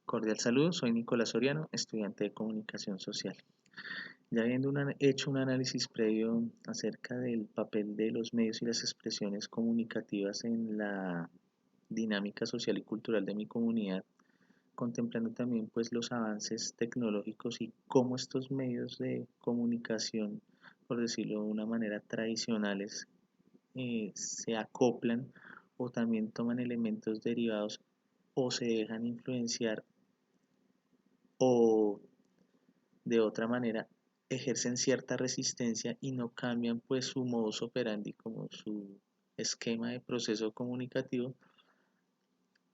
Cordial saludo, soy Nicolás Soriano, estudiante de Comunicación Social. Ya habiendo hecho un análisis previo acerca del papel de los medios y las expresiones comunicativas en la dinámica social y cultural de mi comunidad, contemplando también pues los avances tecnológicos y cómo estos medios de comunicación, por decirlo de una manera tradicionales, se acoplan o también toman elementos derivados o se dejan influenciar o de otra manera ejercen cierta resistencia y no cambian pues su modus operandi como su esquema de proceso comunicativo.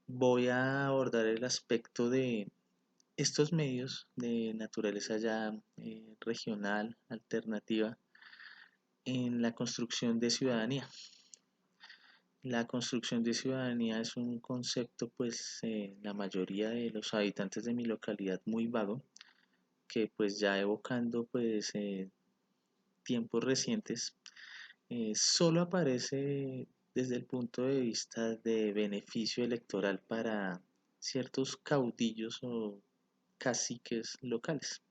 Voy a abordar el aspecto de estos medios de naturaleza ya regional, alternativa, en la construcción de ciudadanía. La construcción de ciudadanía es un concepto, pues, la mayoría de los habitantes de mi localidad muy vago, que pues ya evocando pues tiempos recientes, solo aparece desde el punto de vista de beneficio electoral para ciertos caudillos o caciques locales.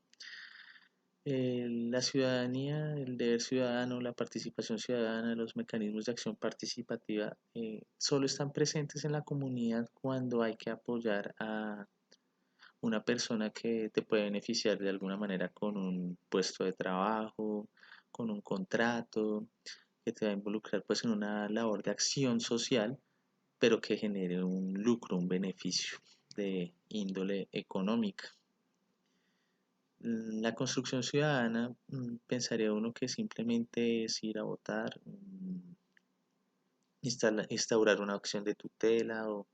La ciudadanía, el deber ciudadano, la participación ciudadana, los mecanismos de acción participativa solo están presentes en la comunidad cuando hay que apoyar a una persona que te puede beneficiar de alguna manera con un puesto de trabajo, con un contrato, que te va a involucrar pues en una labor de acción social, pero que genere un lucro, un beneficio de índole económica. La construcción ciudadana, pensaría uno que simplemente es ir a votar, instaurar una acción de tutela o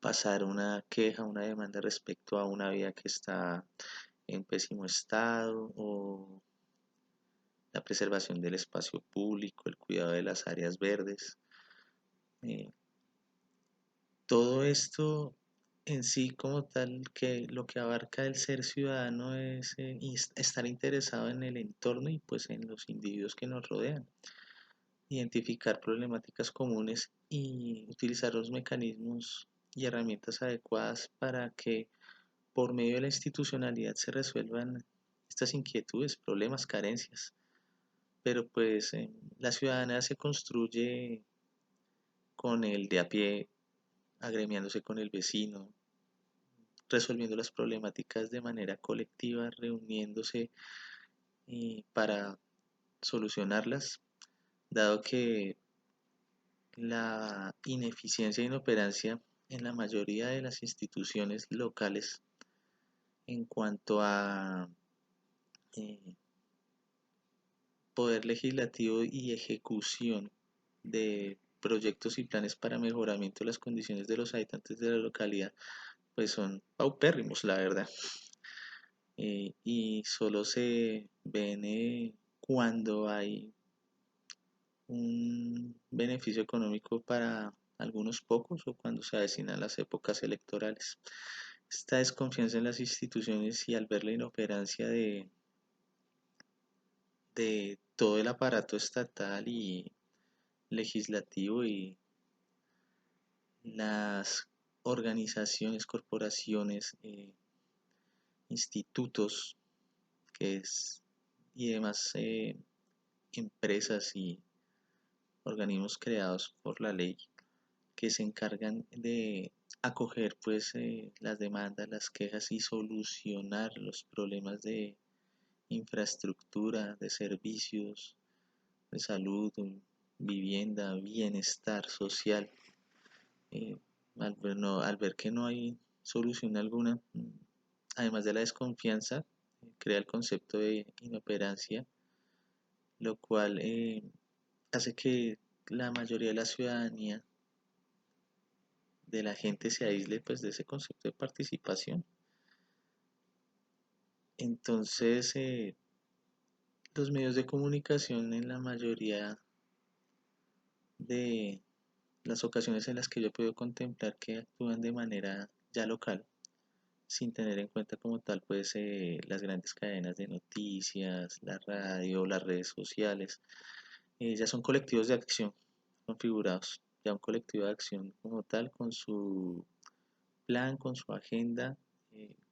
pasar una queja, una demanda respecto a una vía que está en pésimo estado o la preservación del espacio público, el cuidado de las áreas verdes. Eh, Todo esto en sí como tal, que lo que abarca el ser ciudadano es estar interesado en el entorno y pues en los individuos que nos rodean, identificar problemáticas comunes y utilizar los mecanismos y herramientas adecuadas para que por medio de la institucionalidad se resuelvan estas inquietudes, problemas, carencias. Pero pues la ciudadanía se construye con el de a pie, agremiándose con el vecino, resolviendo las problemáticas de manera colectiva, reuniéndose para solucionarlas, dado que la ineficiencia e inoperancia en la mayoría de las instituciones locales en cuanto a eh, poder legislativo y ejecución de proyectos y planes para mejoramiento de las condiciones de los habitantes de la localidad, pues son paupérrimos, la verdad. Y solo se ven cuando hay un beneficio económico para algunos pocos o cuando se avecinan las épocas electorales. Esta desconfianza en las instituciones y al ver la inoperancia de todo el aparato estatal y legislativo y las organizaciones, corporaciones, institutos que es, y demás empresas y organismos creados por la ley que se encargan de acoger pues las demandas, las quejas y solucionar los problemas de infraestructura, de servicios, de salud, vivienda, bienestar social. Eh, al ver que no hay solución alguna, además de la desconfianza, crea el concepto de inoperancia, lo cual hace que la mayoría de la ciudadanía, de la gente, se aísle pues de ese concepto de participación. Entonces, los medios de comunicación en la mayoría de las ocasiones en las que yo he podido contemplar que actúan de manera ya local, sin tener en cuenta como tal pues las grandes cadenas de noticias, la radio, las redes sociales, ya son colectivos de acción configurados, ya un colectivo de acción como tal con su plan, con su agenda,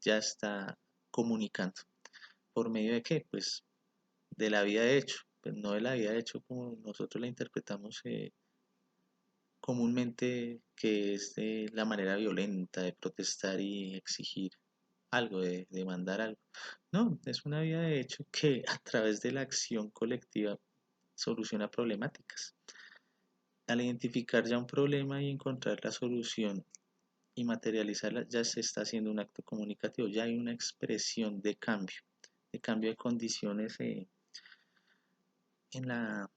ya está comunicando. ¿Por medio de qué? Pues de la vida de hecho, pues no de la vida de hecho como nosotros la interpretamos comúnmente, que es de la manera violenta de protestar y exigir algo, de demandar algo. No, es una vida de hecho que a través de la acción colectiva soluciona problemáticas. Al identificar ya un problema y encontrar la solución y materializarla, ya se está haciendo un acto comunicativo, ya hay una expresión de cambio de condiciones en la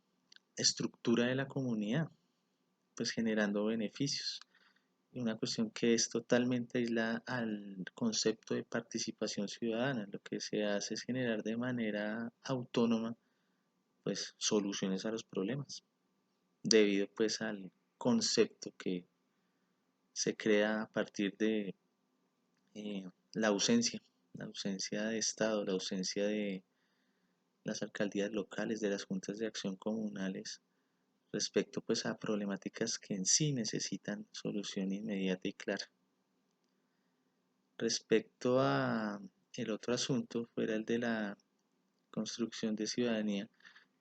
estructura de la comunidad, pues generando beneficios. Y una cuestión que es totalmente aislada al concepto de participación ciudadana. Lo que se hace es generar de manera autónoma pues soluciones a los problemas, debido pues al concepto que se crea a partir de la ausencia de Estado, la ausencia de las alcaldías locales, de las juntas de acción comunales, respecto pues a problemáticas que en sí necesitan solución inmediata y clara. Respecto a el otro asunto, fuera el de la construcción de ciudadanía,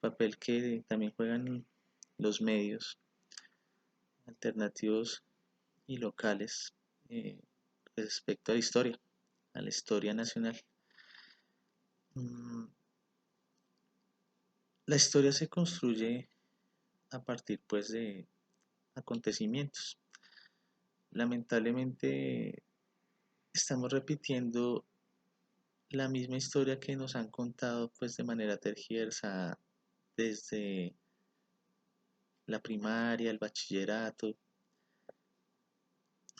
papel que también juegan los medios alternativos y locales respecto a la historia nacional. Mm, La historia se construye a partir pues de acontecimientos. Lamentablemente estamos repitiendo la misma historia que nos han contado pues de manera tergiversada desde la primaria, el bachillerato.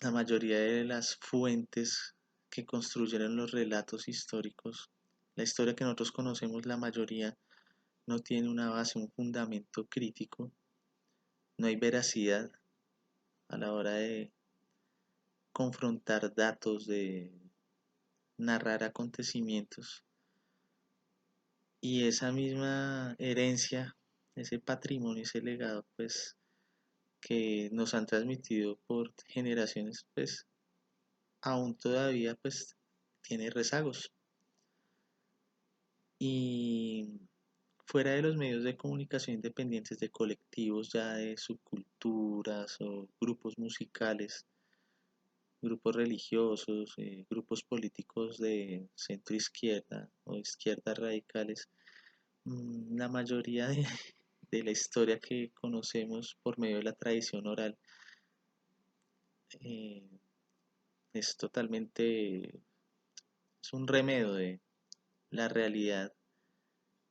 La mayoría de las fuentes que construyeron los relatos históricos, la historia que nosotros conocemos, la mayoría no tiene una base, un fundamento crítico, no hay veracidad a la hora de confrontar datos, de narrar acontecimientos, y esa misma herencia, ese patrimonio, ese legado, pues que nos han transmitido por generaciones, pues aún todavía pues tiene rezagos. Y fuera de los medios de comunicación independientes, de colectivos ya de subculturas o grupos musicales, grupos religiosos, grupos políticos de centro izquierda o izquierdas radicales, la mayoría de la historia que conocemos por medio de la tradición oral eh, es totalmente, es un remedio de la realidad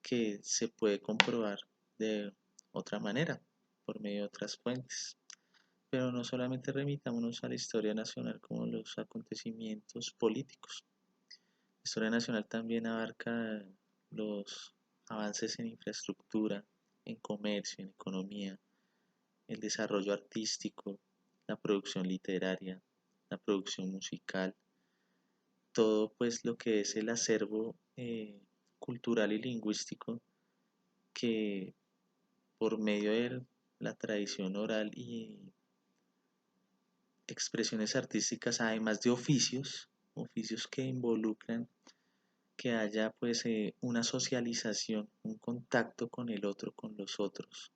que se puede comprobar de otra manera, por medio de otras fuentes. Pero no solamente remitámonos a la historia nacional como los acontecimientos políticos. La historia nacional también abarca los avances en infraestructura, en comercio, en economía, el desarrollo artístico, la producción literaria, la producción musical, todo pues lo que es el acervo cultural y lingüístico que por medio de la tradición oral y expresiones artísticas, además de oficios, oficios que involucran que haya pues una socialización, un contacto con el otro, con los otros.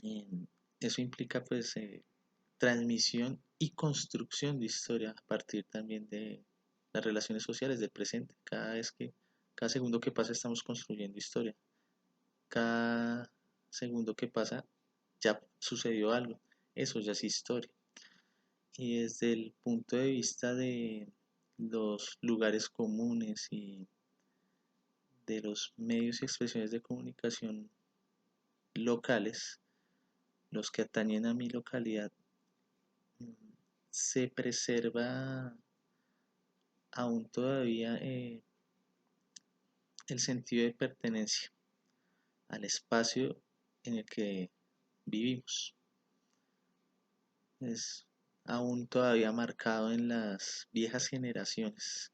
Eh, Eso implica pues transmisión y construcción de historia a partir también de las relaciones sociales del presente. Cada segundo que pasa estamos construyendo historia. Cada segundo que pasa ya sucedió algo. Eso ya es historia. Y desde el punto de vista de los lugares comunes y de los medios y expresiones de comunicación locales, los que atañen a mi localidad, se preserva aún todavía el sentido de pertenencia al espacio en el que vivimos. Es aún todavía marcado en las viejas generaciones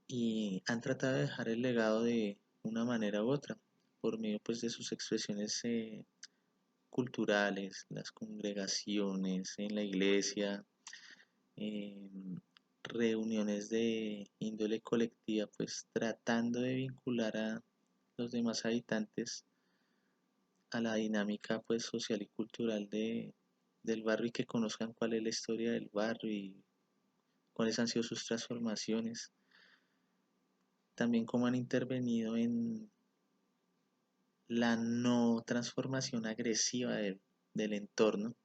y han tratado de dejar el legado de una manera u otra por medio pues de sus expresiones culturales, las congregaciones, en la iglesia, em, reuniones de índole colectiva, pues tratando de vincular a los demás habitantes a la dinámica pues social y cultural del barrio y que conozcan cuál es la historia del barrio y cuáles han sido sus transformaciones. También cómo han intervenido en la no transformación agresiva del entorno,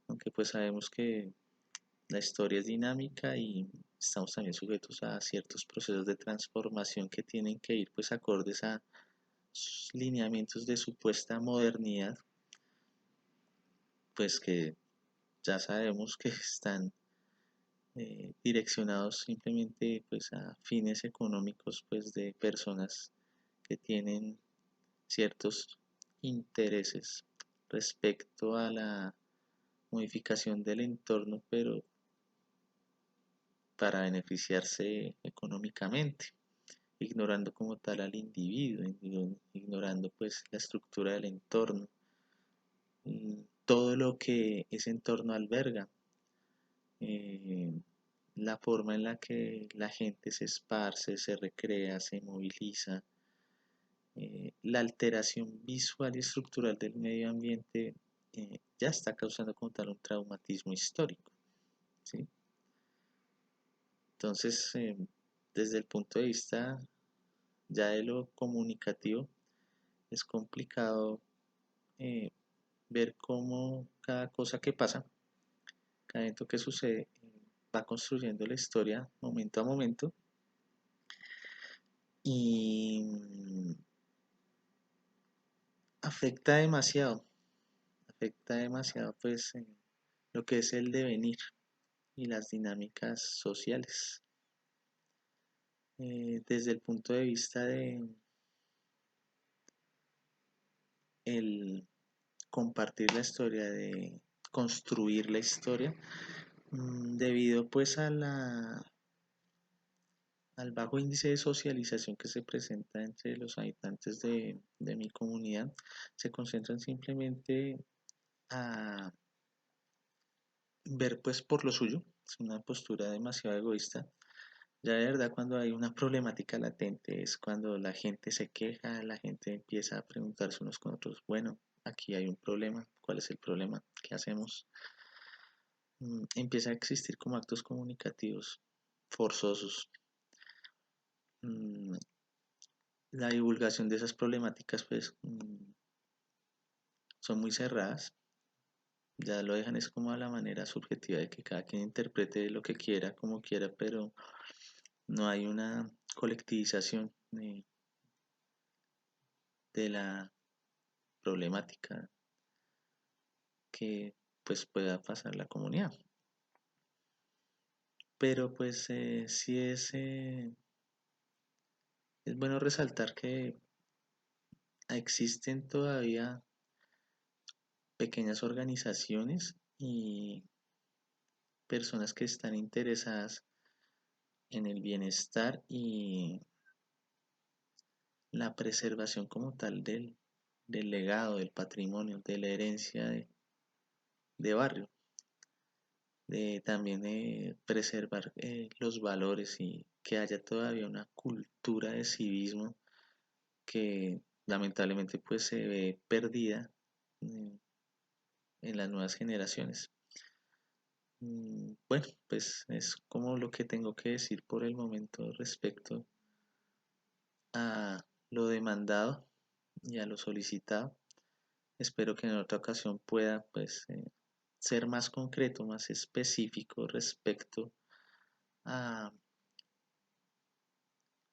aunque pues sabemos que la historia es dinámica y estamos también sujetos a ciertos procesos de transformación que tienen que ir pues acordes a lineamientos de supuesta modernidad, pues que ya sabemos que están direccionados simplemente pues a fines económicos pues de personas que tienen ciertos intereses respecto a la modificación del entorno, pero para beneficiarse económicamente, ignorando como tal al individuo, ignorando pues la estructura del entorno, todo lo que ese entorno alberga, eh, la forma en la que la gente se esparce, se recrea, se moviliza, la alteración visual y estructural del medio ambiente ya está causando como tal un traumatismo histórico, ¿sí? Entonces, desde el punto de vista ya de lo comunicativo, es complicado eh, ver cómo cada cosa que pasa, cada evento que sucede, va construyendo la historia momento a momento y afecta demasiado, afecta demasiado pues lo que es el devenir y las dinámicas sociales. Desde el punto de vista de el compartir la historia, de construir la historia, debido pues al bajo índice de socialización que se presenta entre los habitantes de mi comunidad, se concentran simplemente a ver pues por lo suyo, es una postura demasiado egoísta. Ya de verdad cuando hay una problemática latente es cuando la gente se queja, la gente empieza a preguntarse unos con otros, bueno, aquí hay un problema, ¿cuál es el problema? ¿Qué hacemos? Empieza a existir como actos comunicativos forzosos. Mm, la divulgación de esas problemáticas pues son muy cerradas, ya lo dejan es como a la manera subjetiva de que cada quien interprete lo que quiera, como quiera, pero no hay una colectivización de la problemática que pues pueda pasar la comunidad. Pero pues sí es bueno resaltar que existen todavía pequeñas organizaciones y personas que están interesadas en el bienestar y la preservación como tal del legado, del patrimonio, de la herencia de barrio, de también preservar los valores y que haya todavía una cultura de civismo que lamentablemente pues se ve perdida mm, en las nuevas generaciones. Bueno, pues es como lo que tengo que decir por el momento respecto a lo demandado y a lo solicitado. Espero que en otra ocasión pueda pues ser más concreto, más específico respecto a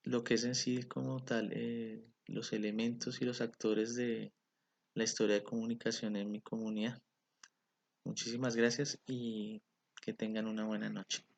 lo que es en sí como tal los elementos y los actores de la historia de comunicación en mi comunidad. Muchísimas gracias y que tengan una buena noche.